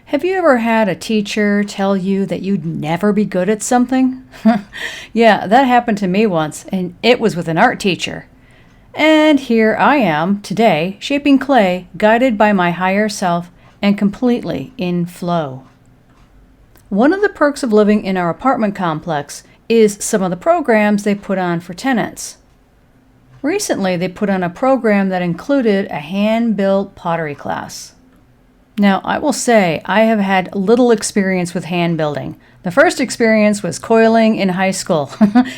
Have you ever had a teacher tell you that you'd never be good at something? Yeah, that happened to me once, and it was with an art teacher. And here I am, today, shaping clay, guided by my higher self and completely in flow. One of the perks of living in our apartment complex is some of the programs they put on for tenants. Recently, they put on a program that included a hand-built pottery class. Now, I will say I have had little experience with hand building. The first experience was coiling in high school,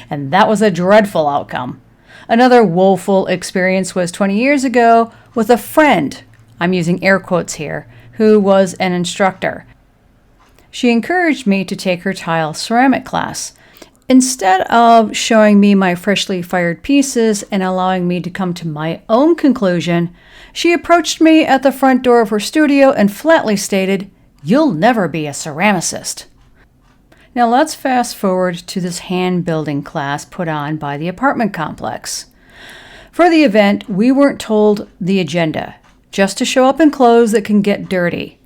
and that was a dreadful outcome. Another woeful experience was 20 years ago with a friend, I'm using air quotes here, who was an instructor. She encouraged me to take her tile ceramic class. Instead of showing me my freshly fired pieces and allowing me to come to my own conclusion, she approached me at the front door of her studio and flatly stated, "You'll never be a ceramicist." Now let's fast forward to this hand building class put on by the apartment complex. For the event, we weren't told the agenda, just to show up in clothes that can get dirty.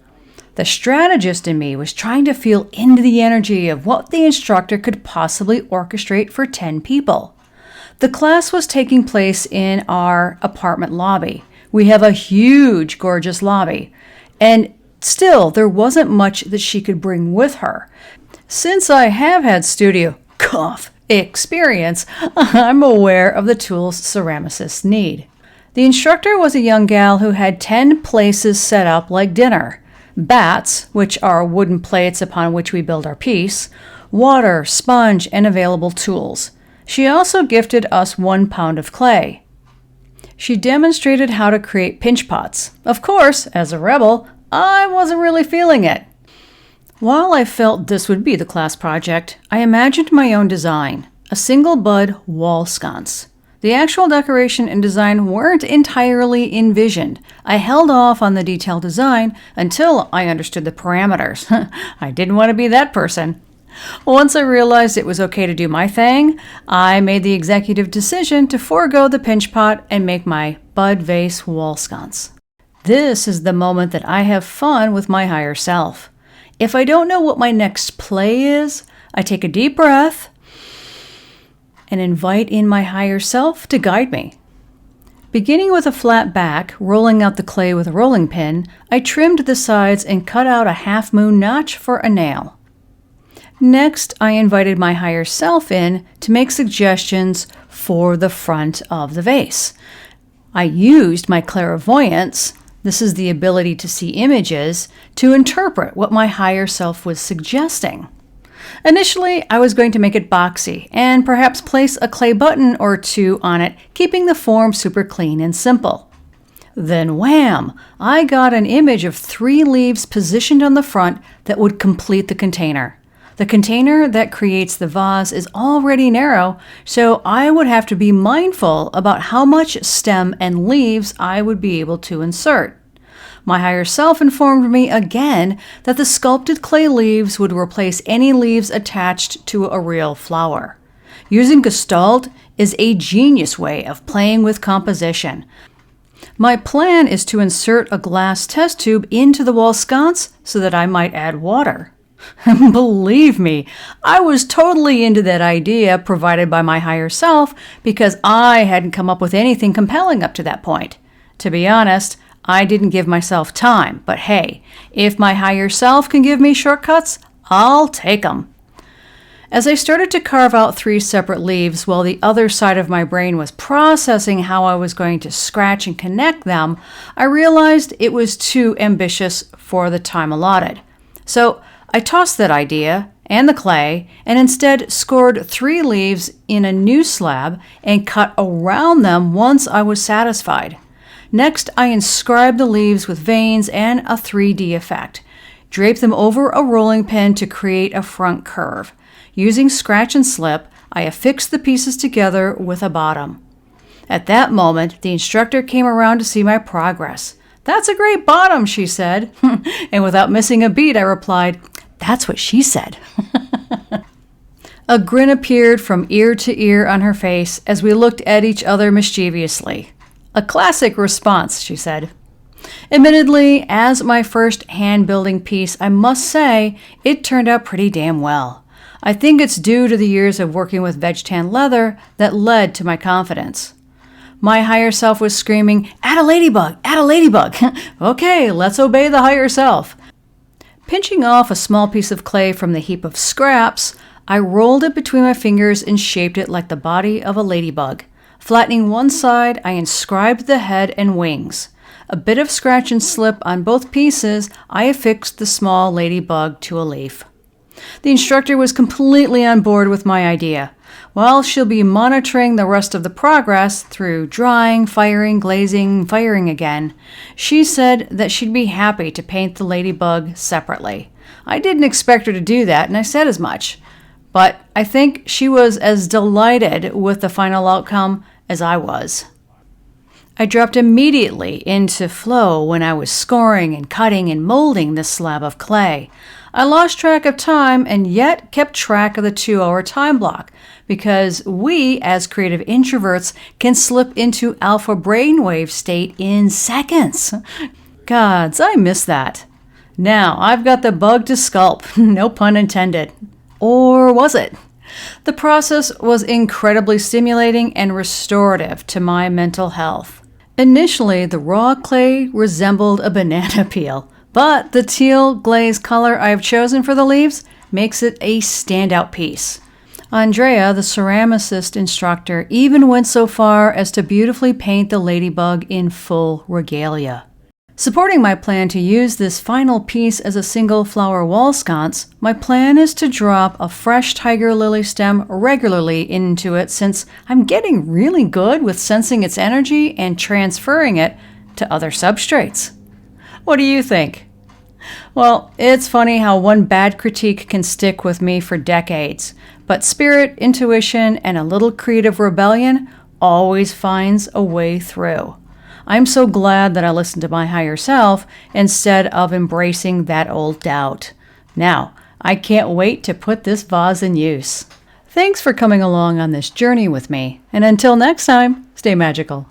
The strategist in me was trying to feel into the energy of what the instructor could possibly orchestrate for 10 people. The class was taking place in our apartment lobby. We have a huge, gorgeous lobby, and still there wasn't much that she could bring with her. Since I have had studio experience, I'm aware of the tools ceramicists need. The instructor was a young gal who had 10 places set up like dinner. Bats, which are wooden plates upon which we build our piece, water, sponge, and available tools. She also gifted us 1 pound of clay. She demonstrated how to create pinch pots. Of course, as a rebel, I wasn't really feeling it. While I felt this would be the class project, I imagined my own design, a single bud wall sconce. The actual decoration and design weren't entirely envisioned. I held off on the detailed design until I understood the parameters. I didn't want to be that person. Once I realized it was okay to do my thing, I made the executive decision to forego the pinch pot and make my bud vase wall sconce. This is the moment that I have fun with my higher self. If I don't know what my next play is, I take a deep breath and invite in my higher self to guide me. Beginning with a flat back, rolling out the clay with a rolling pin, I trimmed the sides and cut out a half-moon notch for a nail. Next, I invited my higher self in to make suggestions for the front of the vase. I used my clairvoyance, this is the ability to see images, to interpret what my higher self was suggesting. Initially, I was going to make it boxy and perhaps place a clay button or 2 on it, keeping the form super clean and simple. Then wham! I got an image of 3 leaves positioned on the front that would complete the container. The container that creates the vase is already narrow, so I would have to be mindful about how much stem and leaves I would be able to insert. My higher self informed me again that the sculpted clay leaves would replace any leaves attached to a real flower. Using Gestalt is a genius way of playing with composition. My plan is to insert a glass test tube into the wall sconce so that I might add water. Believe me, I was totally into that idea provided by my higher self because I hadn't come up with anything compelling up to that point. To be honest, I didn't give myself time, but hey, if my higher self can give me shortcuts, I'll take them. As I started to carve out 3 separate leaves while the other side of my brain was processing how I was going to scratch and connect them, I realized it was too ambitious for the time allotted. So I tossed that idea and the clay and instead scored 3 leaves in a new slab and cut around them once I was satisfied. Next, I inscribed the leaves with veins and a 3D effect. Draped them over a rolling pin to create a front curve. Using scratch and slip, I affixed the pieces together with a bottom. At that moment, the instructor came around to see my progress. "That's a great bottom," she said. And without missing a beat, I replied, "That's what she said." A grin appeared from ear to ear on her face as we looked at each other mischievously. "A classic response," she said. Admittedly, as my first hand-building piece, I must say it turned out pretty damn well. I think it's due to the years of working with veg tan leather that led to my confidence. My higher self was screaming, "Add a ladybug! Add a ladybug!" Okay, let's obey the higher self. Pinching off a small piece of clay from the heap of scraps, I rolled it between my fingers and shaped it like the body of a ladybug. Flattening one side, I inscribed the head and wings. A bit of scratch and slip on both pieces, I affixed the small ladybug to a leaf. The instructor was completely on board with my idea. While she'll be monitoring the rest of the progress through drying, firing, glazing, firing again, she said that she'd be happy to paint the ladybug separately. I didn't expect her to do that, and I said as much. But I think she was as delighted with the final outcome as I was. I dropped immediately into flow when I was scoring and cutting and molding this slab of clay. I lost track of time and yet kept track of the 2-hour time block because we, as creative introverts, can slip into alpha brainwave state in seconds. Gods, I miss that. Now I've got the bug to sculpt, no pun intended. Or was it? The process was incredibly stimulating and restorative to my mental health. Initially, the raw clay resembled a banana peel, but the teal glaze color I have chosen for the leaves makes it a standout piece. Andrea, the ceramicist instructor, even went so far as to beautifully paint the ladybug in full regalia. Supporting my plan to use this final piece as a single flower wall sconce, my plan is to drop a fresh tiger lily stem regularly into it since I'm getting really good with sensing its energy and transferring it to other substrates. What do you think? Well, it's funny how one bad critique can stick with me for decades, but spirit, intuition, and a little creative rebellion always finds a way through. I'm so glad that I listened to my higher self instead of embracing that old doubt. Now, I can't wait to put this vase in use. Thanks for coming along on this journey with me, and until next time, stay magical.